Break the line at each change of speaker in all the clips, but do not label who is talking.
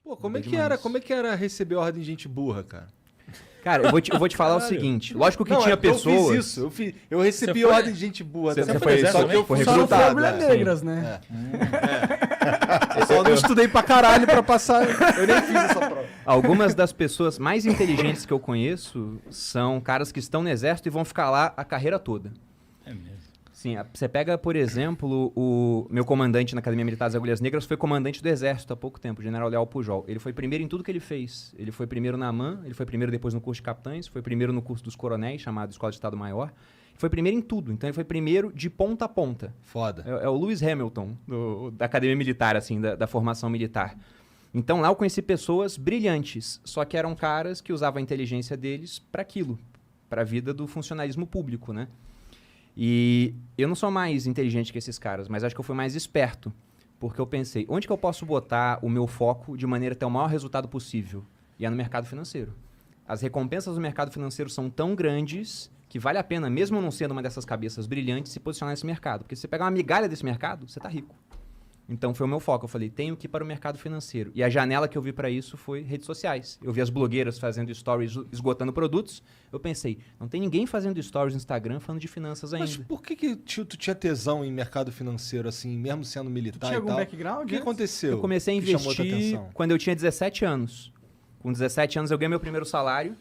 Pô, como é que era receber ordem de gente burra, cara?
Cara, eu vou te falar o seguinte. Lógico que tinha pessoas...
Eu fiz isso. Eu recebi ordem de gente burra.
Você
também.
foi
Só
exército
que eu fui
Só não foi
recrutado.
mulher negras, né?
Eu só não estudei pra caralho pra passar. Eu nem fiz essa prova.
Algumas das pessoas mais inteligentes que eu conheço são caras que estão no exército e vão ficar lá a carreira toda.
É mesmo.
Sim, você pega, por exemplo, o meu comandante na Academia Militar das Agulhas Negras foi comandante do Exército há pouco tempo, o General Leal Pujol. Ele foi primeiro em tudo que ele fez. Ele foi primeiro na AMAN, ele foi primeiro depois no curso de capitães, foi primeiro no curso dos coronéis, chamado Escola de Estado Maior. Foi primeiro em tudo, então ele foi primeiro de ponta a ponta.
Foda.
É o Lewis Hamilton, da Academia Militar, assim, da formação militar. Então lá eu conheci pessoas brilhantes, só que eram caras que usavam a inteligência deles para aquilo, para a vida do funcionalismo público, né? E eu não sou mais inteligente que esses caras, mas acho que eu fui mais esperto, porque eu pensei, onde que eu posso botar o meu foco de maneira a ter o maior resultado possível? E é no mercado financeiro. As recompensas do mercado financeiro são tão grandes que vale a pena, mesmo não sendo uma dessas cabeças brilhantes, se posicionar nesse mercado. Porque se você pegar uma migalha desse mercado, você tá rico. Então foi o meu foco. Eu falei, tenho que ir para o mercado financeiro. E a janela que eu vi para isso foi redes sociais. Eu vi as blogueiras fazendo stories esgotando produtos. Eu pensei, não tem ninguém fazendo stories no Instagram falando de finanças ainda.
Mas por que tu tinha tesão em mercado financeiro, assim, mesmo sendo militar
Tinha
e
algum
tal?
background?
O que
antes?
aconteceu?
Eu comecei a
que chamou tua
investir
atenção?
quando eu tinha 17 anos. Com 17 anos eu ganhei meu primeiro salário.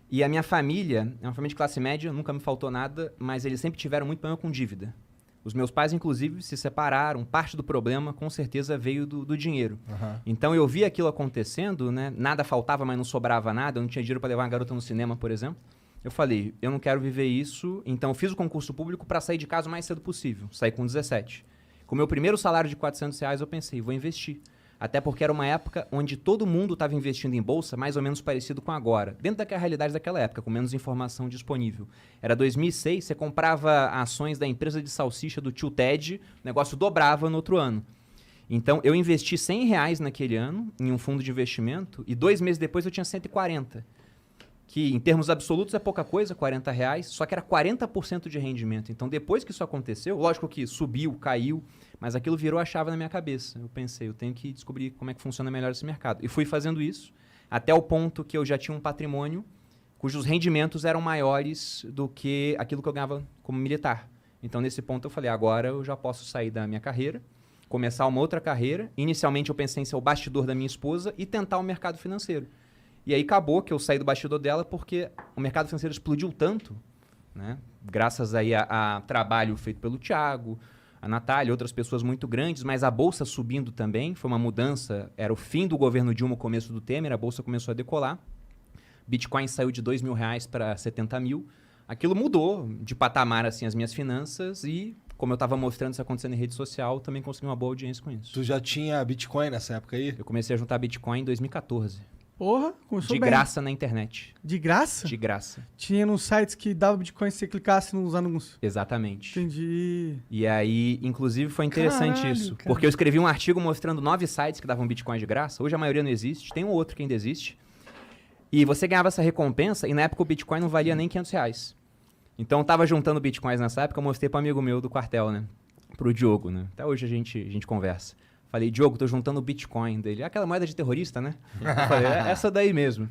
E a minha família, é uma família de classe média, nunca me faltou nada, mas eles sempre tiveram muito problema com dívida. Os meus pais, inclusive, se separaram. Parte do problema, com certeza, veio do dinheiro.
Aham.
Então, eu vi aquilo acontecendo, né? Nada faltava, mas não sobrava nada. Eu não tinha dinheiro para levar uma garota no cinema, por exemplo. Eu falei, eu não quero viver isso. Então, eu fiz o concurso público para sair de casa o mais cedo possível. Saí com 17. Com o meu primeiro salário de R$ 400, eu pensei, vou investir. Até porque era uma época onde todo mundo estava investindo em bolsa, mais ou menos parecido com agora. Dentro da realidade daquela época, com menos informação disponível. Era 2006, você comprava ações da empresa de salsicha do tio Ted, o negócio dobrava no outro ano. Então, eu investi R$ 100 naquele ano, em um fundo de investimento, e 2 meses depois eu tinha 140. Que em termos absolutos é pouca coisa, R$ 40, só que era 40% de rendimento. Então, depois que isso aconteceu, lógico que subiu, caiu, mas aquilo virou a chave na minha cabeça. Eu pensei, eu tenho que descobrir como é que funciona melhor esse mercado. E fui fazendo isso até o ponto que eu já tinha um patrimônio cujos rendimentos eram maiores do que aquilo que eu ganhava como militar. Então, nesse ponto, eu falei, agora eu já posso sair da minha carreira, começar uma outra carreira. Inicialmente, eu pensei em ser o bastidor da minha esposa e tentar o mercado financeiro. E aí acabou que eu saí do bastidor dela porque o mercado financeiro explodiu tanto, né? Graças aí a trabalho feito pelo Thiago, a Natália, outras pessoas muito grandes, mas a Bolsa subindo também, foi uma mudança, era o fim do governo Dilma, o começo do Temer, a Bolsa começou a decolar, Bitcoin saiu de R$ 2.000 para 70 mil, aquilo mudou de patamar assim, as minhas finanças e, como eu estava mostrando isso acontecendo em rede social, também consegui uma boa audiência com isso.
Tu já tinha Bitcoin nessa época aí?
Eu comecei a juntar Bitcoin em 2014.
Porra, começou
De
bem.
graça na internet.
De graça?
De graça.
Tinha nos sites que dava Bitcoin se você clicasse nos anúncios.
Exatamente.
Entendi.
E aí, inclusive, foi interessante
Caralho,
isso.
cara.
Porque eu escrevi um artigo mostrando 9 sites que davam Bitcoin de graça. Hoje a maioria não existe. Tem um outro que ainda existe. E você ganhava essa recompensa e na época o Bitcoin não valia nem R$ 500. Então eu tava juntando Bitcoins nessa época, eu mostrei para um amigo meu do quartel, né? Pro Diogo, né? Até hoje a gente conversa. Falei, Diogo, tô juntando Bitcoin dele. Aquela moeda de terrorista, né? Eu falei, é essa daí mesmo.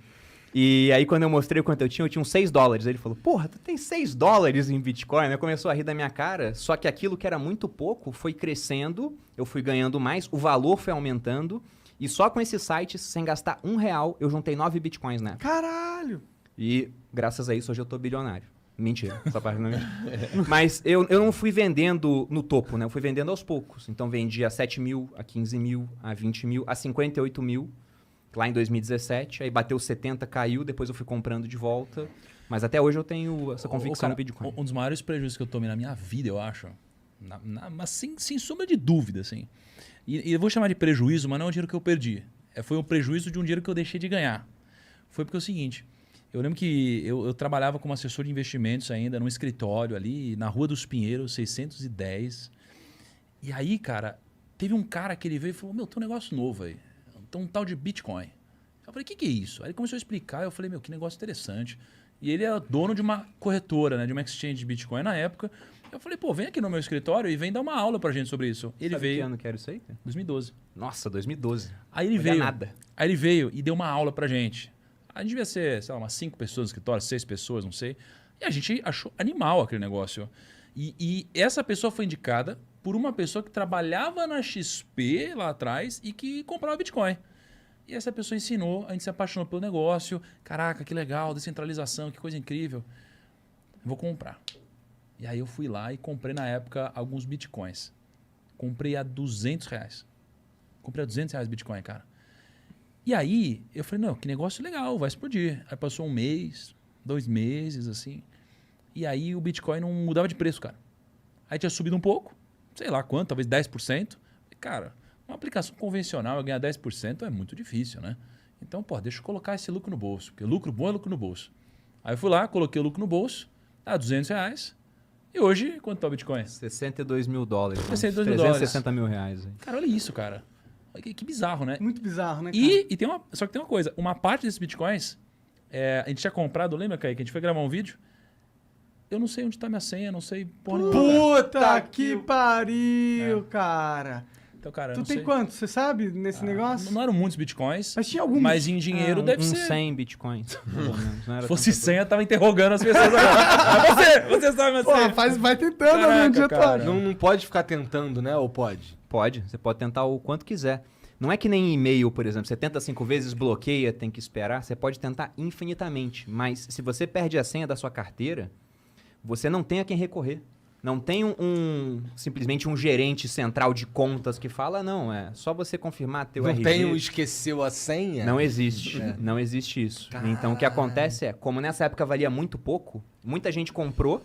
E aí, quando eu mostrei quanto eu tinha uns $6. Ele falou, porra, tu tem $6 em Bitcoin? Aí começou a rir da minha cara, só que aquilo que era muito pouco foi crescendo, eu fui ganhando mais, o valor foi aumentando, e só com esses sites, sem gastar R$ 1, eu juntei 9 Bitcoins na época.
Caralho!
E graças a isso, hoje eu tô bilionário. Mentira, essa parte não é. Mas eu não fui vendendo no topo, né? Eu fui vendendo aos poucos. Então vendi a 7 mil, a 15 mil, a 20 mil, a 58 mil, lá em 2017. Aí bateu 70, caiu, depois eu fui comprando de volta. Mas até hoje eu tenho essa convicção no Bitcoin.
Um dos maiores prejuízos que eu tomei na minha vida, eu acho, mas sem sombra de dúvida, assim. E eu vou chamar de prejuízo, mas não é o dinheiro que eu perdi. Foi um prejuízo de um dinheiro que eu deixei de ganhar. Foi porque é o seguinte... Eu lembro que eu trabalhava como assessor de investimentos ainda, num escritório ali, na Rua dos Pinheiros, 610. E aí, cara, teve um cara que ele veio e falou, meu, tem um negócio novo aí. Tem um tal de Bitcoin. Eu falei, o que é isso? Aí ele começou a explicar, eu falei, meu, que negócio interessante. E ele é dono de uma corretora, né, de uma exchange de Bitcoin na época. Eu falei, pô, vem aqui no meu escritório e vem dar uma aula pra gente sobre isso. Ele
Sabe que
veio
ano que era isso aí? cara?
2012.
Nossa, 2012.
Aí ele
Não era
veio.
nada.
Aí ele veio e deu uma aula pra gente. A gente devia ser, sei lá, umas 5 pessoas no escritório, 6 pessoas, não sei. E a gente achou animal aquele negócio. E essa pessoa foi indicada por uma pessoa que trabalhava na XP lá atrás e que comprava Bitcoin. E essa pessoa ensinou, a gente se apaixonou pelo negócio. Caraca, que legal, descentralização, que coisa incrível. Vou comprar. E aí eu fui lá e comprei na época alguns Bitcoins. Comprei a R$200. Comprei a R$200 Bitcoin, cara. E aí eu falei, não, que negócio legal, vai explodir. Aí passou um mês, 2 meses, assim. E aí o Bitcoin não mudava de preço, cara. Aí tinha subido um pouco, sei lá quanto, talvez 10%. E, cara, uma aplicação convencional ganhar 10% é muito difícil, né? Então, pô, deixa eu colocar esse lucro no bolso, porque lucro bom é lucro no bolso. Aí eu fui lá, coloquei o lucro no bolso, R$200. E hoje, quanto tá o Bitcoin?
62 mil dólares.
62 mil dólares.
360 mil reais. Aí.
Cara, olha isso, cara. Olha que bizarro, né?
Muito bizarro, né, cara?
E tem só que tem uma coisa, uma parte desses Bitcoins, a gente tinha comprado, lembra, Kaique? A gente foi gravar um vídeo, eu não sei onde tá minha senha, não sei porra nenhuma.
Puta que pariu, cara.
Então, cara, eu
Tu
não
tem
sei.
quanto? Você sabe nesse negócio?
Não eram muitos Bitcoins,
Mas tinha algum.
mas em dinheiro deve
Uns
ser.
100 bitcoins. mais ou menos. Não era
Se fosse
tanta
100, eu tava interrogando as pessoas agora. você sabe minha
Pô,
senha.
vai tentando
Caraca,
algum dia,
cara.
Tony.
Não pode ficar tentando, né? Ou pode?
Pode, você pode tentar o quanto quiser. Não é que nem e-mail, por exemplo. Você tenta 5 vezes, bloqueia, tem que esperar. Você pode tentar infinitamente. Mas se você perde a senha da sua carteira, você não tem a quem recorrer. Não tem simplesmente um gerente central de contas que fala, não, é só você confirmar teu
Não
RG.
tem um esqueceu a senha?
Não existe. Não existe isso. Então o que acontece é, como nessa época valia muito pouco, muita gente comprou,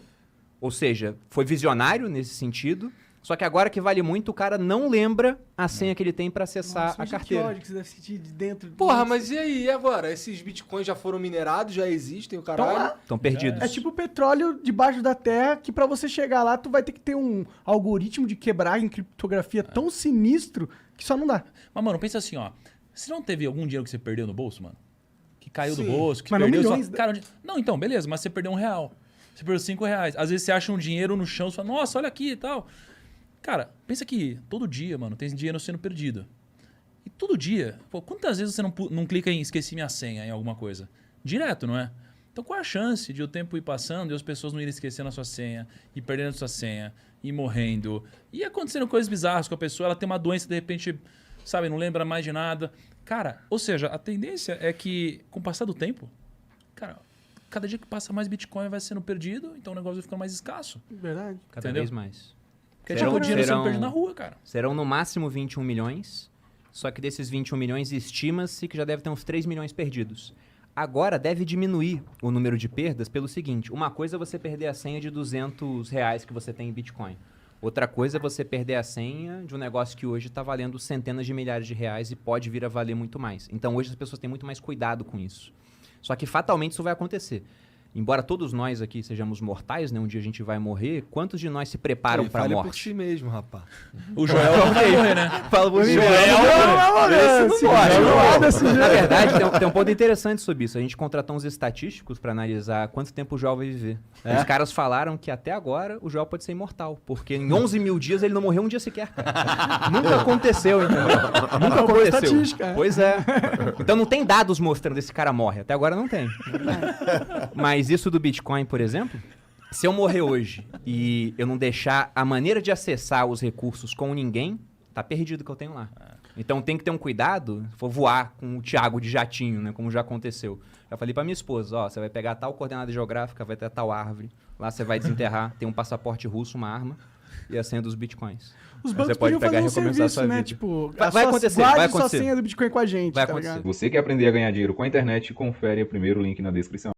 ou seja, foi visionário nesse sentido, só que agora que vale muito, o cara não lembra a senha que ele tem para acessar
Nossa,
a
imagina
carteira.
Que ódio que você deve sentir de dentro.
Porra,
disso.
mas e aí? E agora? Esses bitcoins já foram minerados, já existem, o caralho?
Então,
Estão perdidos.
é tipo petróleo debaixo da terra, que pra você chegar lá, tu vai ter que ter um algoritmo de quebrar em criptografia tão sinistro que só não dá.
Mas, mano, pensa assim, ó. Você não teve algum dinheiro que você perdeu no bolso, mano? Que caiu do
Sim.
bolso, que
Mas não
perdeu...
milhões, né?
Cara, não, então, beleza, mas você perdeu R$1. Você perdeu R$5. Às vezes você acha um dinheiro no chão, você fala, nossa, olha aqui e tal. Cara, pensa que todo dia, mano, tem dinheiro sendo perdido. E todo dia, pô, quantas vezes você não clica em esqueci minha senha em alguma coisa? Direto, não é? Então qual é a chance de o tempo ir passando e as pessoas não irem esquecendo a sua senha, e perdendo a sua senha, e morrendo, e acontecendo coisas bizarras com a pessoa, ela tem uma doença de repente, sabe, não lembra mais de nada. Cara, ou seja, a tendência é que com o passar do tempo, cara, cada dia que passa mais Bitcoin vai sendo perdido, então o negócio vai ficando mais escasso.
Verdade.
Cada
entendeu?
vez mais.
Porque tipo o dinheiro sendo
serão-
perdido na rua, cara.
Serão no máximo 21 milhões, só que desses 21 milhões estima-se que já deve ter uns 3 milhões perdidos. Agora deve diminuir o número de perdas pelo seguinte, uma coisa é você perder a senha de R$200 que você tem em Bitcoin. Outra coisa é você perder a senha de um negócio que hoje está valendo centenas de milhares de reais e pode vir a valer muito mais. Então hoje as pessoas têm muito mais cuidado com isso. Só que fatalmente isso vai acontecer. Embora todos nós aqui sejamos mortais, né? Um dia a gente vai morrer, quantos de nós se preparam
Ei,
para a
fale por
morte?
si mesmo, rapaz.
O Joel não vai morrer, né?
Fala você. Na verdade, tem um ponto interessante sobre isso. A gente contratou uns estatísticos para analisar quanto tempo o Joel vai viver. Os caras falaram que até agora o Joel pode ser imortal, porque em 11 mil dias ele não morreu um dia sequer. Cara. Nunca aconteceu, entendeu? Nunca
boa
aconteceu.
estatística, é.
Pois é. Então não tem dados mostrando esse cara morre. Até agora não tem. Mas isso do Bitcoin, por exemplo, se eu morrer hoje e eu não deixar a maneira de acessar os recursos com ninguém, tá perdido o que eu tenho lá. Então tem que ter um cuidado, se for voar com o Thiago de jatinho, né, como já aconteceu. Já falei pra minha esposa, ó, você vai pegar tal coordenada geográfica, vai ter tal árvore, lá você vai desenterrar, tem um passaporte russo, uma arma e a senha dos Bitcoins.
Os
Aí
bancos
você pode
podiam
pegar e
fazer um
recomeçar a
serviço,
sua
né?
vida.
Tipo,
Vai acontecer, vai
guarde sua
acontecer.
senha do Bitcoin com a gente,
Vai
tá
acontecer.
ligado?
Você quer aprender a ganhar dinheiro com a internet? Confere o primeiro link na descrição.